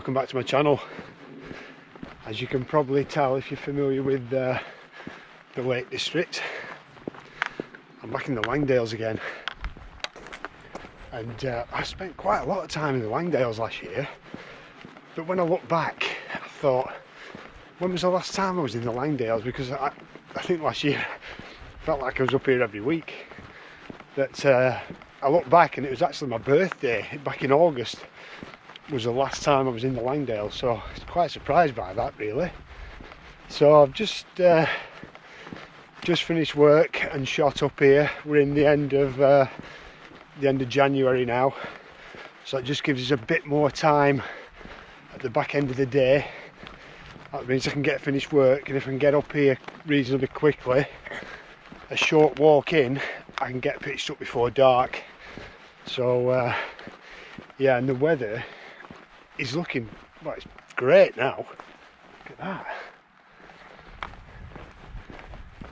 welcome back to my channel. As you can probably tell if you're familiar with the Lake District, I'm back in the Langdales again. And I spent quite a lot of time in the Langdales last year, but when I look back I thought, when was the last time I was in the Langdales? Because I think last year I felt like I was up here every week. But I look back and it was actually my birthday back in August was the last time I was in the Langdales, so I was quite surprised by that really. So I've just finished work and shot up here. We're in the end of January now, so it just gives us a bit more time at the back end of the day. That means I can get finished work, and if I can get up here reasonably quickly, a short walk in, I can get pitched up before dark. So yeah, and the weather is looking, well, it's great now. Look at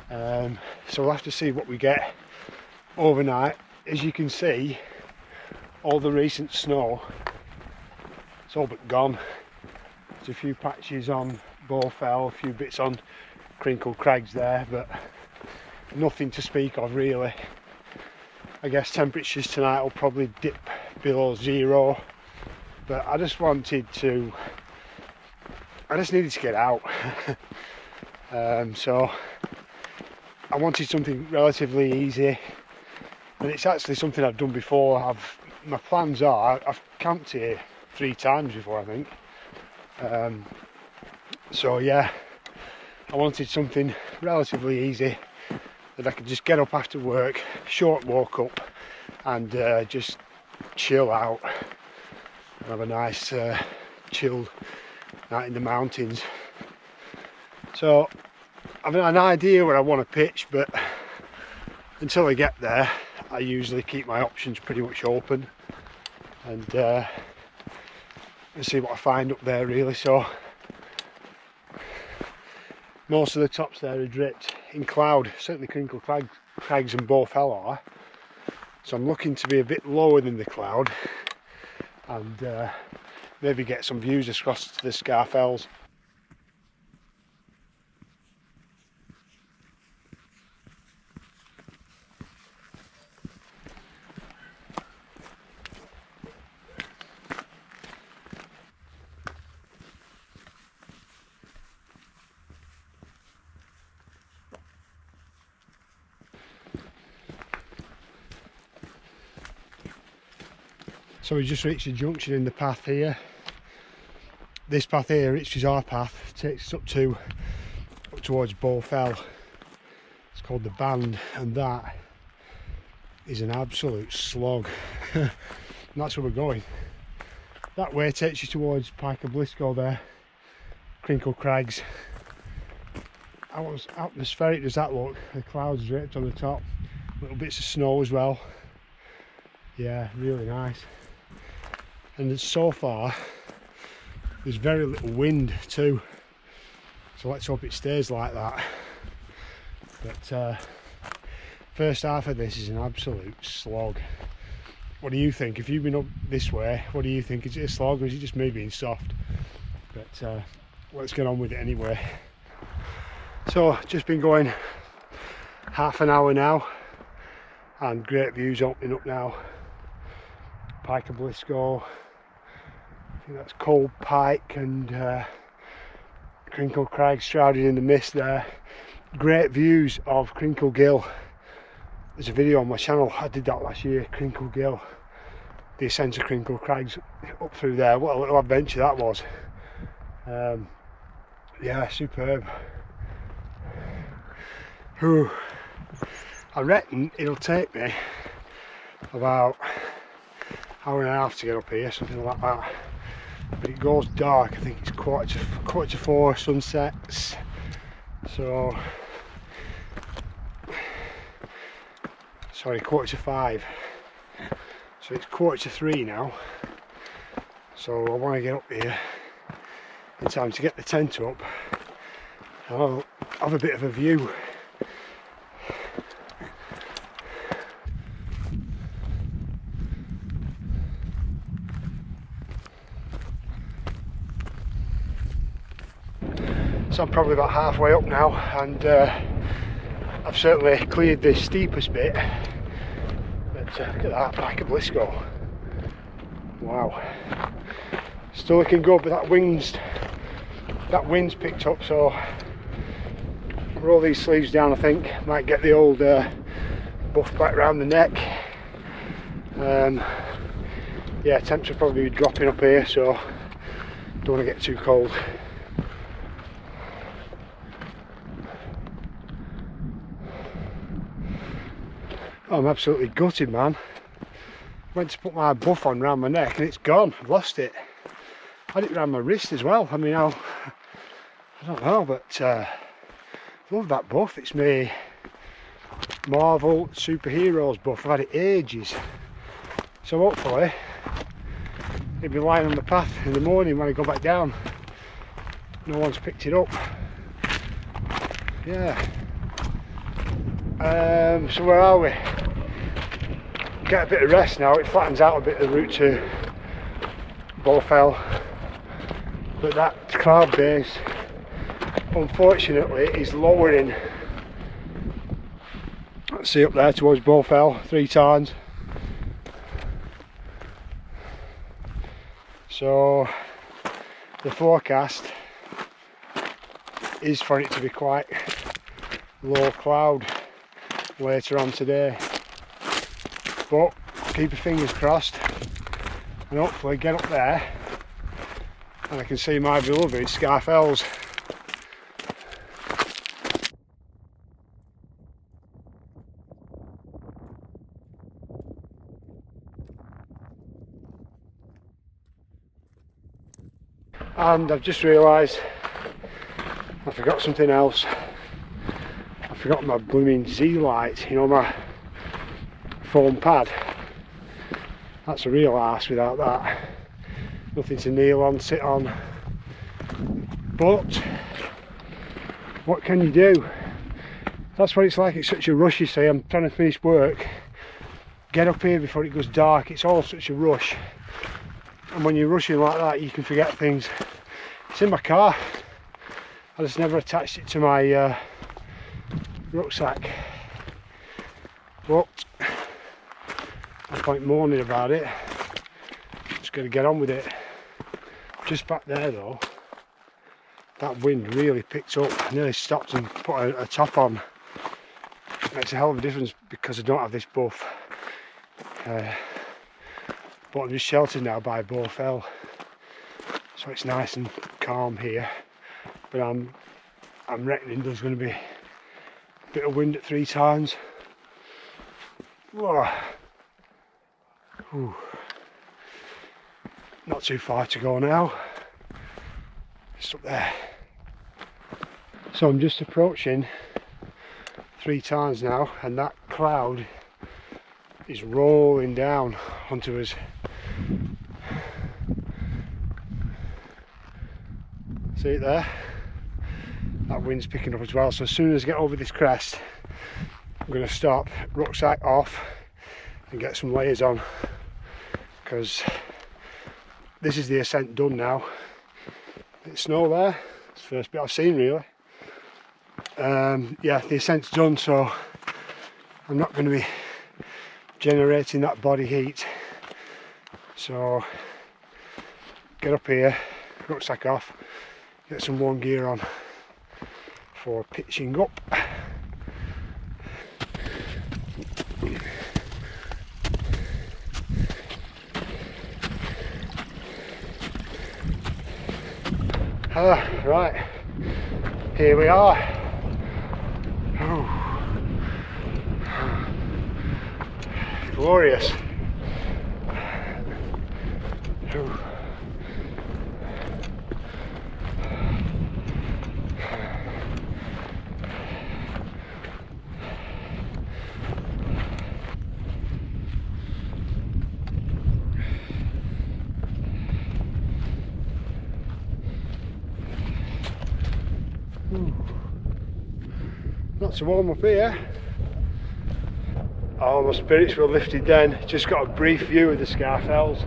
that. So we'll have to see what we get overnight. As you can see, all the recent snow, it's all but gone. There's a few patches on Bowfell, a few bits on Crinkle Crags there, but nothing to speak of really. I guess temperatures tonight will probably dip below zero, but I just needed to get out. So I wanted something relatively easy, and it's actually something I've done before. My plans are, I've camped here 3 times before, I think. So yeah, I wanted something relatively easy that I could just get up after work, short walk up, and just chill out and have a nice chilled night in the mountains. So I've an idea where I want to pitch, but until I get there I usually keep my options pretty much open and see what I find up there really. So most of the tops there are dripped in cloud, certainly Crinkle Crags and Bowfell are, so I'm looking to be a bit lower than the cloud and maybe get some views across to the Scarfells. So we just reached a junction in the path here. This path here, which is our path, takes us up towards Bowfell. It's called the Band, and that is an absolute slog. And that's where we're going. That way takes you towards Pike of Blisco there, Crinkle Crags. How atmospheric does that look? The clouds draped on the top, little bits of snow as well. Yeah, really nice. And so far there's very little wind too, so let's hope it stays like that. But first half of this is an absolute slog. What do you think? If you've been up this way, what do you think? Is it a slog or is it just me being soft? But let's get on with it anyway. So just been going half an hour now, and great views opening up now. Pike of Blisco, I think that's Cold Pike, and Crinkle Crag shrouded in the mist there. Great views of Crinkle Gill. There's a video on my channel, I did that last year, Crinkle Gill, the ascent of Crinkle Crags up through there. What a little adventure that was. Yeah, superb. Whew. I reckon it'll take me about hour and a half to get up here, something like that. But it goes dark, I think it's quarter to 4 sunsets. So, sorry, quarter to 5. So it's quarter to 3 now. So I want to get up here in time to get the tent up and have a bit of a view. So I'm probably about halfway up now, and I've certainly cleared the steepest bit. But look at that, back of Blisco. Wow. Still looking good, but that wind's picked up, so roll these sleeves down. I think might get the old buff back around the neck. Yeah, temps will probably be dropping up here, so don't want to get too cold. Oh, I'm absolutely gutted, man. Went to put my buff on round my neck and it's gone. I've lost it. I had it round my wrist as well. I mean, I don't know, but love that buff. It's my Marvel Superheroes buff. I've had it ages. So hopefully it'll be lying on the path in the morning when I go back down. No one's picked it up. Yeah. So where are we? Get a bit of rest now. It flattens out a bit the route to Bowfell, but that cloud base unfortunately is lowering. Let's see up there towards Bowfell 3 times. So the forecast is for it to be quite low cloud later on today, but keep your fingers crossed and hopefully get up there and I can see my beloved Scarfells. And I've just realised I forgot something else. I forgot my blooming Z-light, you know, my foam pad. That's a real arse without that. Nothing to kneel on, sit on. But what can you do? That's what it's like. It's such a rush, you see. I'm trying to finish work, get up here before it goes dark. It's all such a rush, and when you're rushing like that you can forget things. It's in my car. I just never attached it to my rucksack, but no point moaning about it. Just got to get on with it. Just back there though, that wind really picked up. I nearly stopped and put a top on. It makes a hell of a difference because I don't have this buff. But I'm just sheltered now by Bowfell, so it's nice and calm here. But I'm reckoning there's going to be a bit of wind at 3 times. Whoa. Ooh. Not too far to go now. Just up there. So I'm just approaching 3 times now, and that cloud is rolling down onto us. See it there? That wind's picking up as well, so as soon as I get over this crest I'm going to stop, rucksack off and get some layers on, because this is the ascent done now. It's snow there, it's the first bit I've seen really. Yeah, the ascent's done, so I'm not going to be generating that body heat. So get up here, rucksack off, get some warm gear on for pitching up. Right, here we are. Glorious. Not so warm up here. Oh, my spirits were lifted then. Just got a brief view of the Scarfells.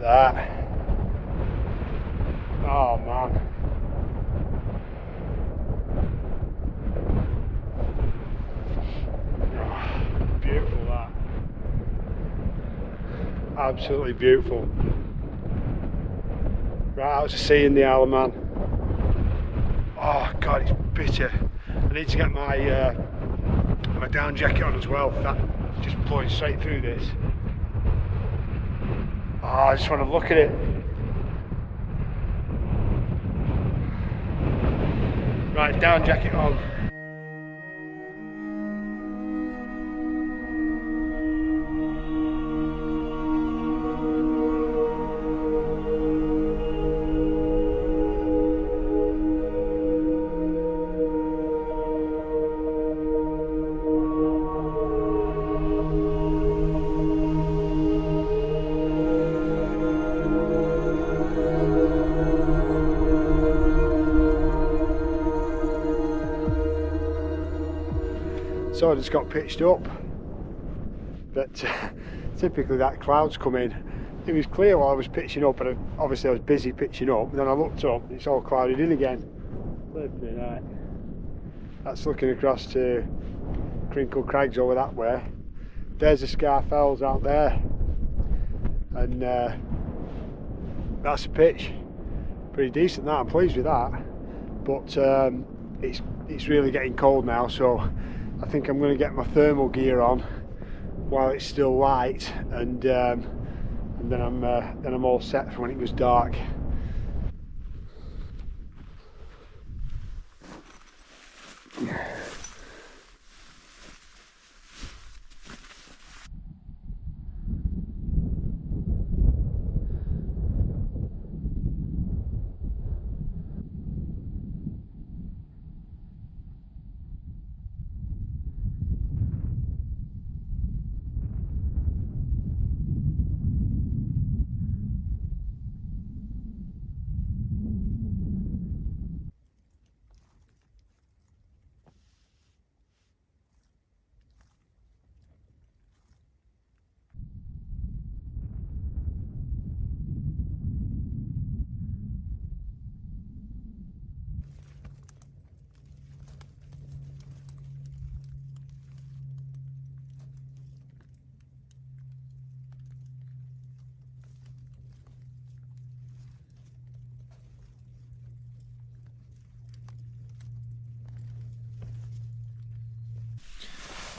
that. Oh man. Oh, beautiful that. Absolutely beautiful. Right out to sea in the Allak. Oh god, it's bitter. I need to get my my down jacket on as well. That just blowing straight through this. Oh, I just want to look at it. Right, down jacket on. So I just got pitched up, but typically that cloud's come in. It was clear while I was pitching up, and obviously I was busy pitching up, and then I looked up and it's all clouded in again. Right. That's looking across to Crinkle Crags over that way. There's the Scarfells out there, and that's a pitch. Pretty decent that, I'm pleased with that, but it's really getting cold now, so I think I'm going to get my thermal gear on while it's still light, and then I'm all set for when it goes dark.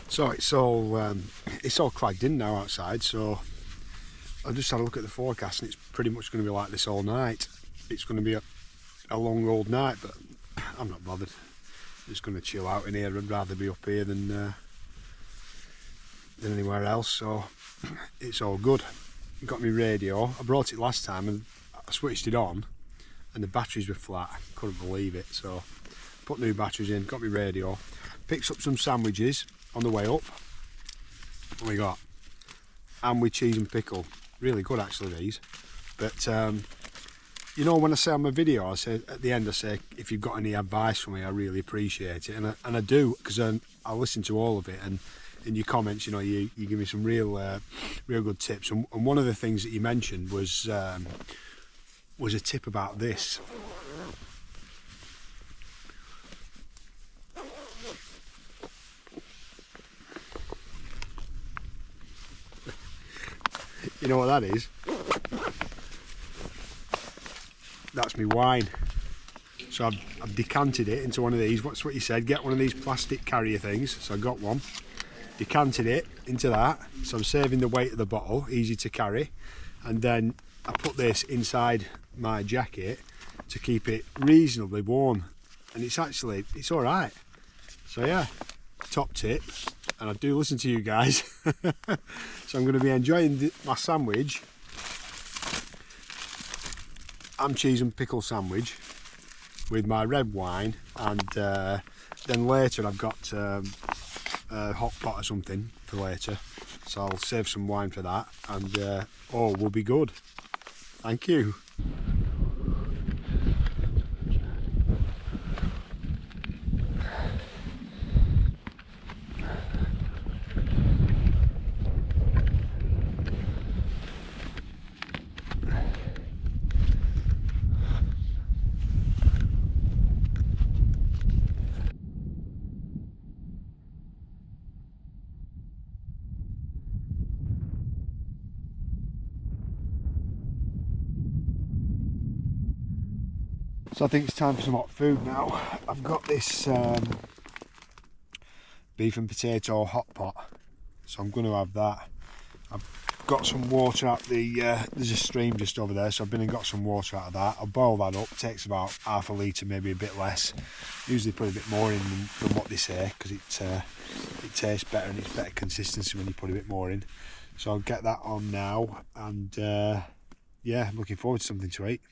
So it's all clagged in now outside, so I just had a look at the forecast and it's pretty much going to be like this all night. It's going to be a long old night, but I'm not bothered. I'm just going to chill out in here. I'd rather be up here than anywhere else, so it's all good. Got my radio. I brought it last time and I switched it on and the batteries were flat. Couldn't believe it, so put new batteries in, got my radio, picked up some sandwiches on the way up. What we got? Ham with cheese and pickle. Really good actually, these. But you know, when I say on my video, I say at the end, I say if you've got any advice for me, I really appreciate it, and I do, because I listen to all of it, and in your comments, you know, you give me some real good tips, and one of the things that you mentioned was a tip about this. You know what that is? That's me wine. So I've decanted it into one of these. What's what you said? Get one of these plastic carrier things. So I got one. Decanted it into that. So I'm saving the weight of the bottle, easy to carry. And then I put this inside my jacket to keep it reasonably warm. And it's all right. So yeah, top tip. And I do listen to you guys. So I'm going to be enjoying my sandwich, ham, cheese and pickle sandwich with my red wine, and then later I've got a hot pot or something for later, so I'll save some wine for that, and all will be good. Thank you. So I think it's time for some hot food now. I've got this beef and potato hot pot, so I'm going to have that. I've got some water out the there's a stream just over there, so I've been and got some water out of that. I'll boil that up. It takes about half a litre, maybe a bit less. Usually put a bit more in than what they say, because it tastes better and it's better consistency when you put a bit more in. So I'll get that on now, and yeah, I'm looking forward to something to eat.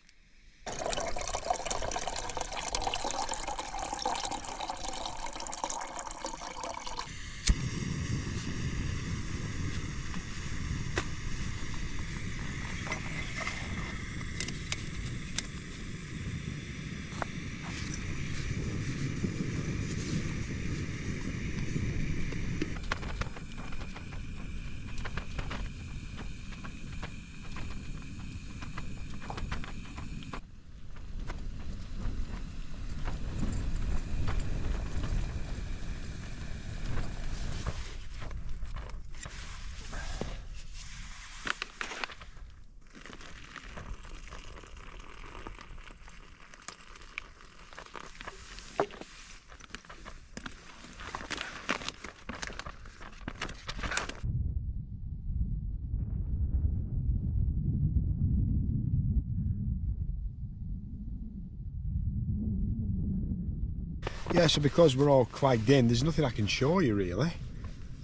Yeah, so because we're all clagged in, there's nothing I can show you really.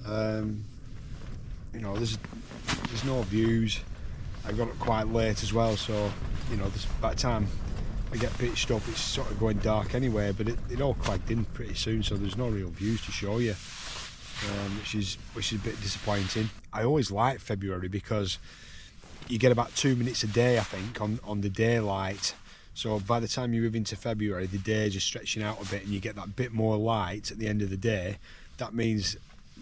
You know, there's no views. I got up quite late as well, so you know, by the time I get pitched up, it's sort of going dark anyway. But it all clagged in pretty soon, so there's no real views to show you, which is a bit disappointing. I always like February because you get about 2 minutes a day, I think, on the daylight. So by the time you move into February, the days are stretching out a bit and you get that bit more light at the end of the day. That means,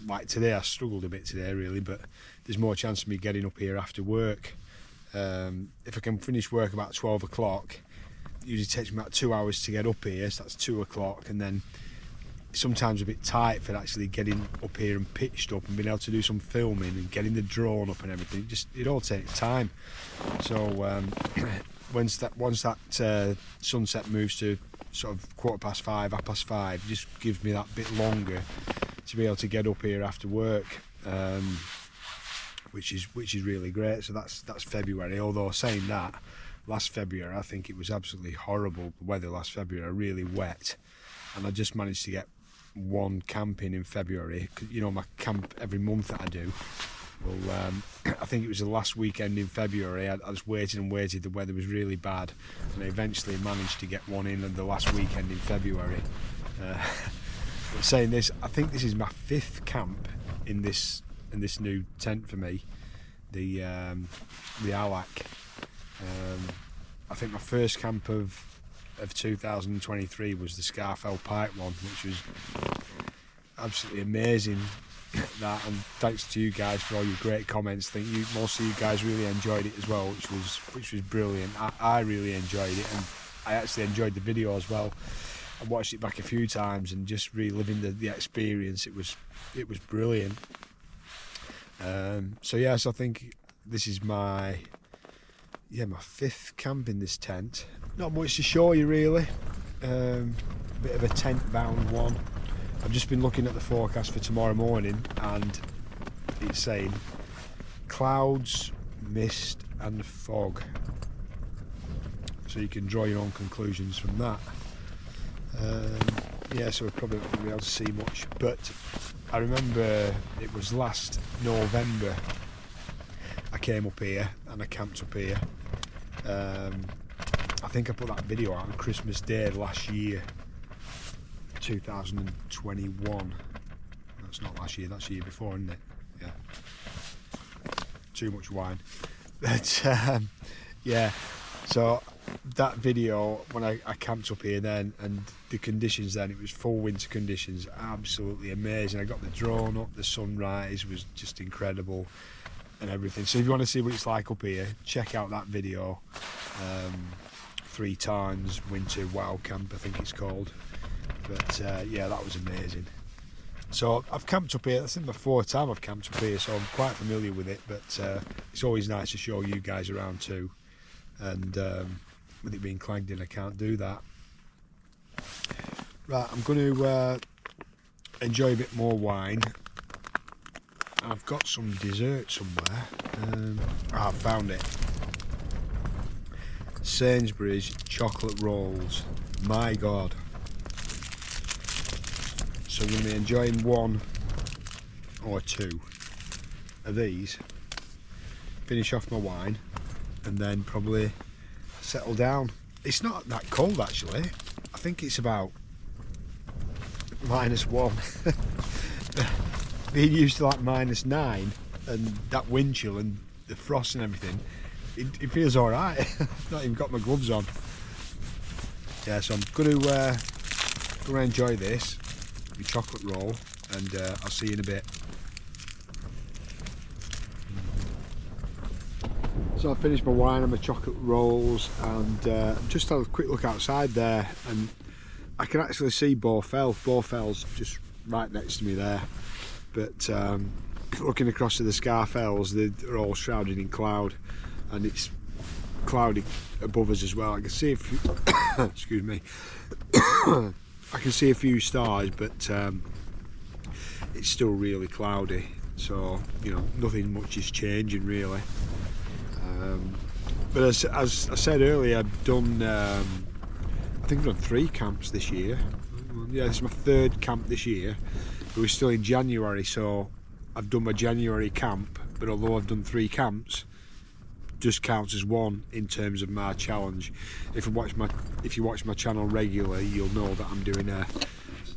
like today, I struggled a bit today really, but there's more chance of me getting up here after work. If I can finish work about 12 o'clock, it usually takes me about 2 hours to get up here, so that's 2 o'clock, and then sometimes a bit tight for actually getting up here and pitched up and being able to do some filming and getting the drone up and everything. It all takes time. So once that sunset moves to sort of 5:15, 5:30, it just gives me that bit longer to be able to get up here after work, which is really great. So that's February. Although saying that, last February I think it was absolutely horrible. The weather last February, really wet, and I just managed to get one camp in February. You know, my camp every month that I do. Well, I think it was the last weekend in February. I just waited and waited. The weather was really bad, and I eventually managed to get one in the last weekend in February. But saying this, I think this is my 5th camp in this new tent for me, the Allak. I think my first camp of 2023 was the Scarfell Pike one, which was absolutely amazing. That, and thanks to you guys for all your great comments. I think most of you guys really enjoyed it as well, which was brilliant. I really enjoyed it, and I actually enjoyed the video as well. I watched it back a few times and just reliving the experience. It was brilliant. So yes, I think this is my 5th camp in this tent. Not much to show you really. A bit of a tent bound one. I've just been looking at the forecast for tomorrow morning, and it's saying clouds, mist and fog. So you can draw your own conclusions from that. Yeah, so we're probably not going to be able to see much, but I remember it was last November I came up here and I camped up here. I think I put that video out on Christmas Day last year, 2021. That's not last year, that's the year before, isn't it? Yeah. Too much wine. But yeah, so that video, when I camped up here then, and the conditions then, it was full winter conditions, absolutely amazing. I got the drone up, the sunrise was just incredible and everything. So if you want to see what it's like up here, check out that video. 3 times winter wow camp, I think it's called. But yeah, that was amazing. So I've camped up here, I think my 4th time I've camped up here, so I'm quite familiar with it, but it's always nice to show you guys around too. And with it being clagged in I can't do that. Right, I'm going to enjoy a bit more wine. I've got some dessert somewhere. I found it. Sainsbury's chocolate rolls. My God. So I'm going to be enjoying one or two of these, finish off my wine, and then probably settle down. It's not that cold actually. I think it's about -1. Being used to like -9 and that wind chill and the frost and everything, it feels alright. I've not even got my gloves on. Yeah, so I'm going to enjoy this, the chocolate roll, and I'll see you in a bit. So I finished my wine and my chocolate rolls, and just had a quick look outside there, and I can actually see Bowfell. Bowfell's just right next to me there, but looking across to the Scarfells, they're all shrouded in cloud, and it's cloudy above us as well. I can see a few excuse me. I can see a few stars, but it's still really cloudy, so you know, nothing much is changing really. But as I said earlier, I've done I think I've done 3 camps this year. Yeah, this is my 3rd camp this year, but we're still in January, so I've done my January camp, but although I've done 3 camps, just counts as 1 in terms of my challenge. If you watch my channel regularly, you'll know that I'm doing a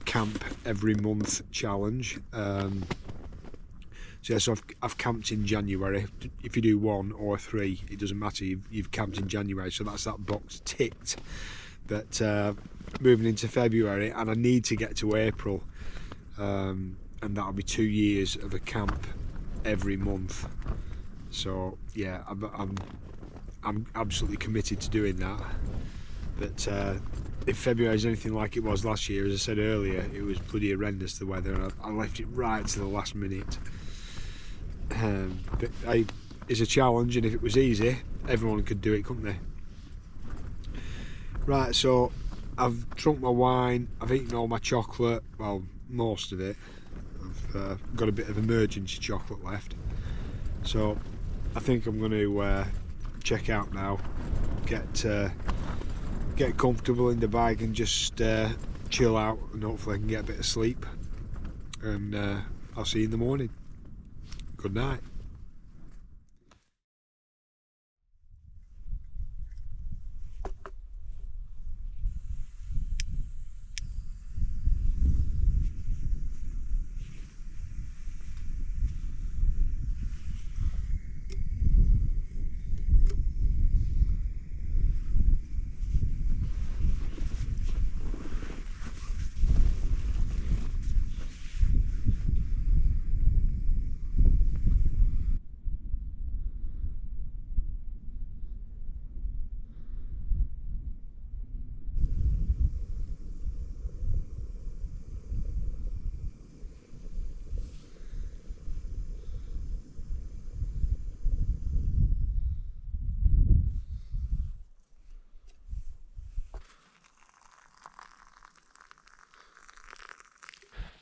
camp every month challenge. So yeah, so I've camped in January. If you do 1 or 3, it doesn't matter, you've camped in January, so that's that box ticked. But moving into February, and I need to get to April, and that'll be 2 years of a camp every month. So yeah, I'm absolutely committed to doing that. But if February is anything like it was last year, as I said earlier, it was bloody horrendous, the weather, and I left it right to the last minute. But it's a challenge, and if it was easy, everyone could do it, couldn't they? Right, so I've drunk my wine, I've eaten all my chocolate, well, most of it. I've got a bit of emergency chocolate left, so I think I'm going to check out now, get comfortable in the bike and just chill out, and hopefully I can get a bit of sleep, and I'll see you in the morning. Good night.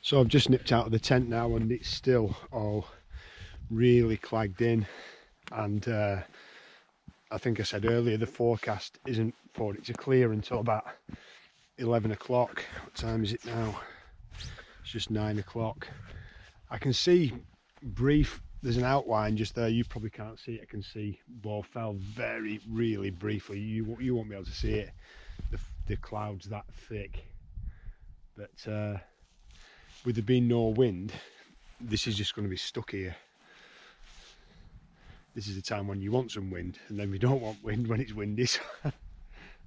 So I've just nipped out of the tent now, and it's still all really clagged in, and I think I said earlier the forecast isn't for it to clear until about 11 o'clock. What time is it now? It's just 9 o'clock. I can see there's an outline just there, you probably can't see it. I can see Bowfell really briefly. You won't be able to see it, the clouds that thick, but with there being no wind, this is just going to be stuck here. This is the time when you want some wind, and then we don't want wind when it's windy.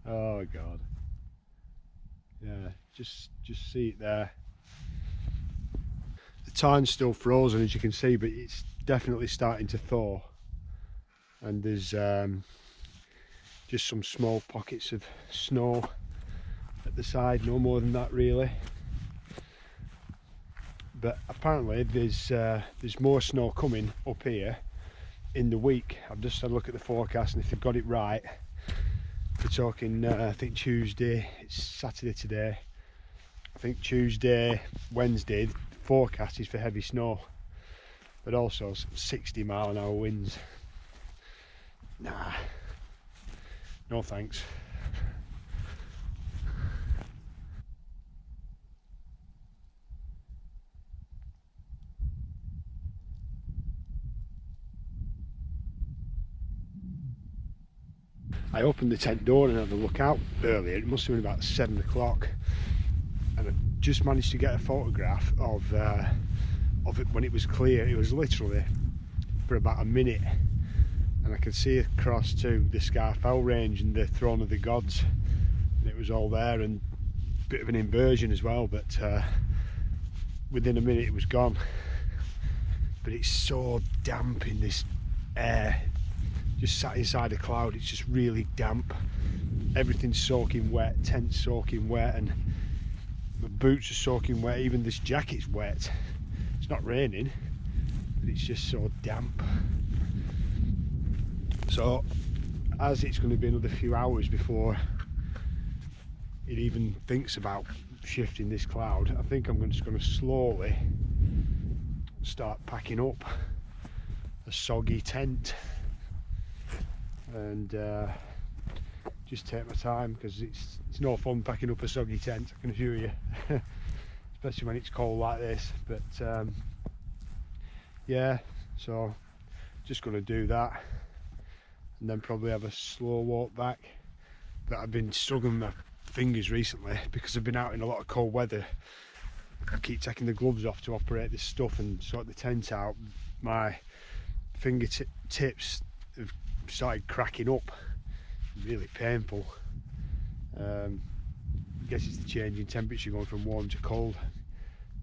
Oh God. Yeah, just see it there. The time's still frozen, as you can see, but it's definitely starting to thaw, and there's just some small pockets of snow at the side, no more than that really. But apparently there's more snow coming up here in the week. I've just had a look at the forecast, and if they've got it right, we're talking I think Tuesday, it's Saturday today, I think Tuesday, Wednesday, the forecast is for heavy snow, but also 60-mile-an-hour winds. Nah, no thanks. I opened the tent door and had a look out earlier. It must have been about 7 o'clock, and I just managed to get a photograph of it when it was clear. It was literally for about a minute, and I could see across to the Scafell range and the Throne of the Gods, and it was all there, and a bit of an inversion as well, but within a minute it was gone. But it's so damp in this air. Just sat inside a cloud, it's just really damp. Everything's soaking wet, tent's soaking wet, and my boots are soaking wet. Even this jacket's wet. It's not raining, but it's just so damp. So as it's going to be another few hours before it even thinks about shifting this cloud, I think I'm just going to slowly start packing up a soggy tent and just take my time, because it's no fun packing up a soggy tent, I can assure you. Especially when it's cold like this. But yeah, so just going to do that and then probably have a slow walk back. But I've been struggling with my fingers recently because I've been out in a lot of cold weather. I keep taking the gloves off to operate this stuff and sort the tent out. My fingertips have started cracking up, really painful. I guess it's the change in temperature going from warm to cold,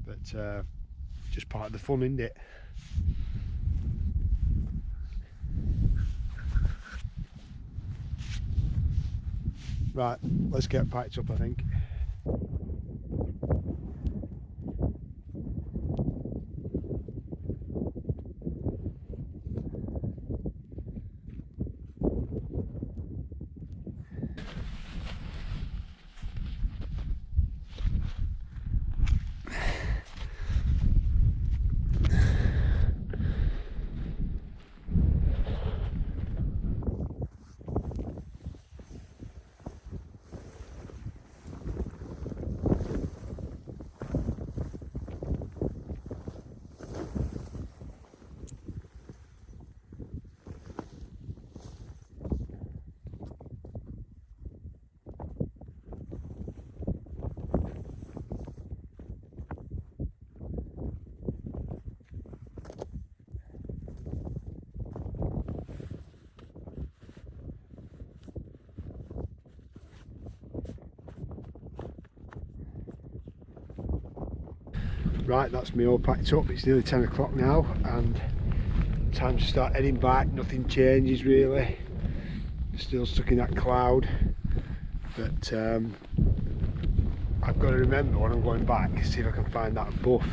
but just part of the fun, isn't it? Right, let's get packed up, I think. Right, that's me all packed up. It's nearly 10 o'clock now and time to start heading back. Nothing changes really, still stuck in that cloud, but I've got to remember when I'm going back, see if I can find that buff.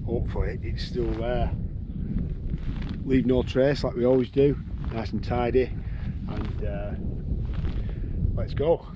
Hopefully it's still there. Leave no trace like we always do, nice and tidy, and let's go.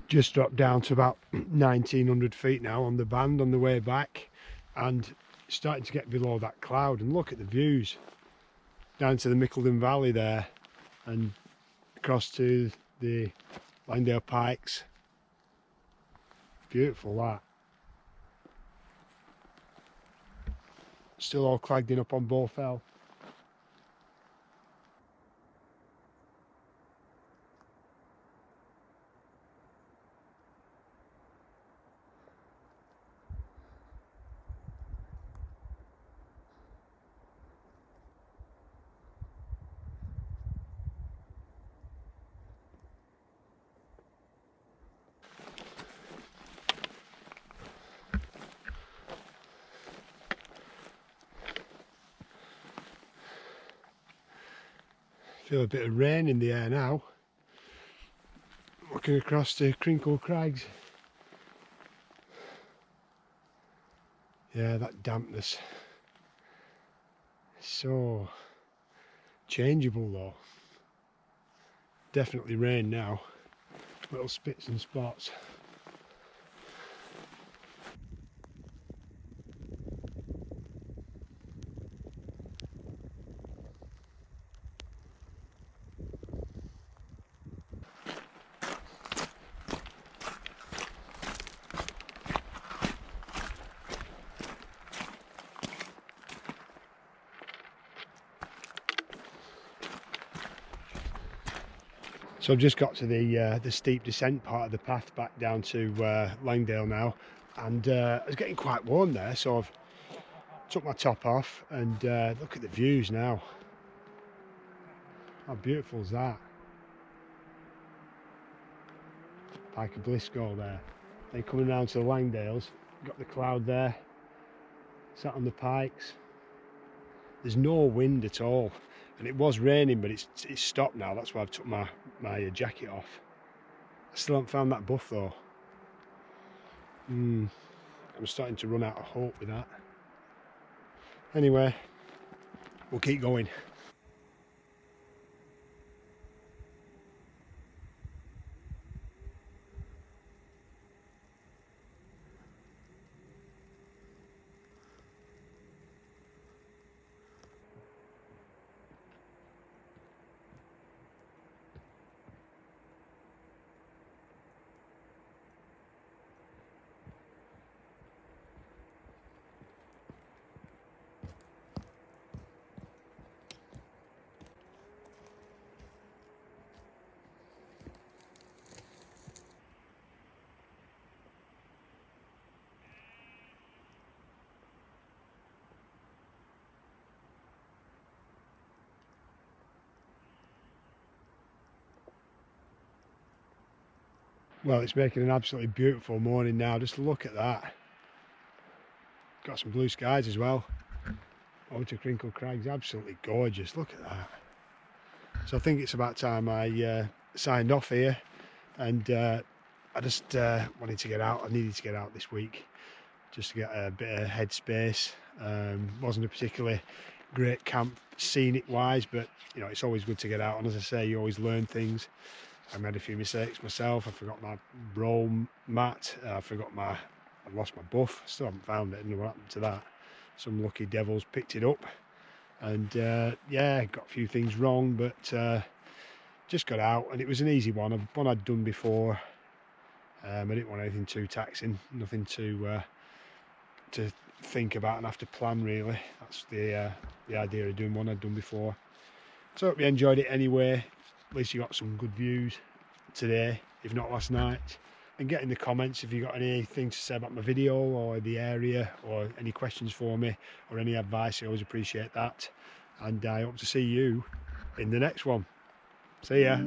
Just dropped down to about 1900 feet now on the band on the way back, and starting to get below that cloud, and look at the views down to the Mickleden Valley there and across to the Langdale Pikes. Beautiful that. Still all clagged in up on Bowfell. Feel a bit of rain in the air now. Looking across to Crinkle Crags. Yeah, that dampness. So changeable though. Definitely rain now. Little spits and spots. So I've just got to the steep descent part of the path back down to Langdale now, and it's getting quite warm there, so I've took my top off and look at the views now. How beautiful is that? Pike of Blisco there. Then coming down to the Langdales, got the cloud there, sat on the pikes. There's no wind at all, and it was raining, but it's stopped now. That's why I've took my jacket off. I still haven't found that buff though. I'm starting to run out of hope with that. Anyway, we'll keep going. Well, it's making an absolutely beautiful morning now. Just look at that. Got some blue skies as well. Over to Crinkle Crags, absolutely gorgeous. Look at that. So I think it's about time I signed off here, and I just wanted to get out. I needed to get out this week just to get a bit of headspace. Wasn't a particularly great camp scenic wise, but you know, it's always good to get out, and as I say, you always learn things. I made a few mistakes myself. I forgot my roll mat. I lost my buff. Still haven't found it. I don't know what happened to that. Some lucky devils picked it up, and yeah, got a few things wrong, but just got out, and it was an easy one. One I'd done before. I didn't want anything too taxing, nothing to think about and have to plan really. That's the idea of doing one I'd done before. So I hope you enjoyed it anyway. At least you got some good views today, if not last night. And get in the comments if you got anything to say about my video or the area, or any questions for me or any advice. I always appreciate that, and I hope to see you in the next one. See ya.